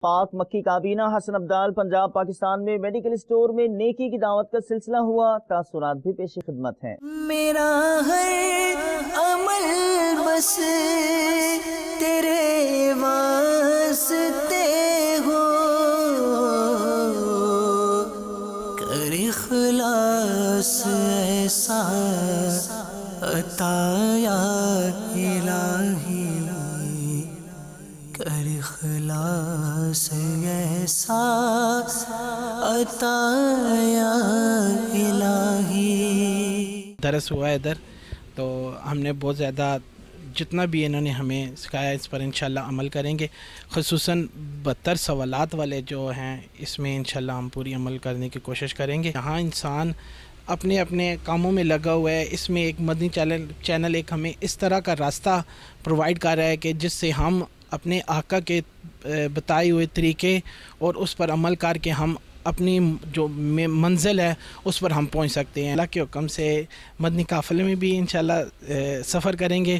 پاک مکی کابینہ حسن عبدال پنجاب پاکستان میں میڈیکل اسٹور میں نیکی کی دعوت کا سلسلہ ہوا، تاثرات بھی پیش خدمت ہیں۔ میرا ہر عمل بس تیرے واسطے ہو، کر اخلاص ایسا عطا یا الہی، کر اخلاص ایسا عطا یا الہی۔ درس ہوا ہے ادھر، تو ہم نے بہت زیادہ جتنا بھی انہوں نے ہمیں سکھایا اس پر انشاءاللہ عمل کریں گے، خصوصاً 72 سوالات والے جو ہیں اس میں انشاءاللہ ہم پوری عمل کرنے کی کوشش کریں گے۔ یہاں انسان اپنے اپنے کاموں میں لگا ہوا ہے، اس میں ایک مدنی چینل ایک ہمیں اس طرح کا راستہ پرووائڈ کر رہا ہے کہ جس سے ہم اپنے آقا کے بتائے ہوئے طریقے اور اس پر عمل کر کے ہم اپنی جو منزل ہے اس پر ہم پہنچ سکتے ہیں۔ اللہ کے حکم سے مدنی قافلے میں بھی انشاءاللہ سفر کریں گے۔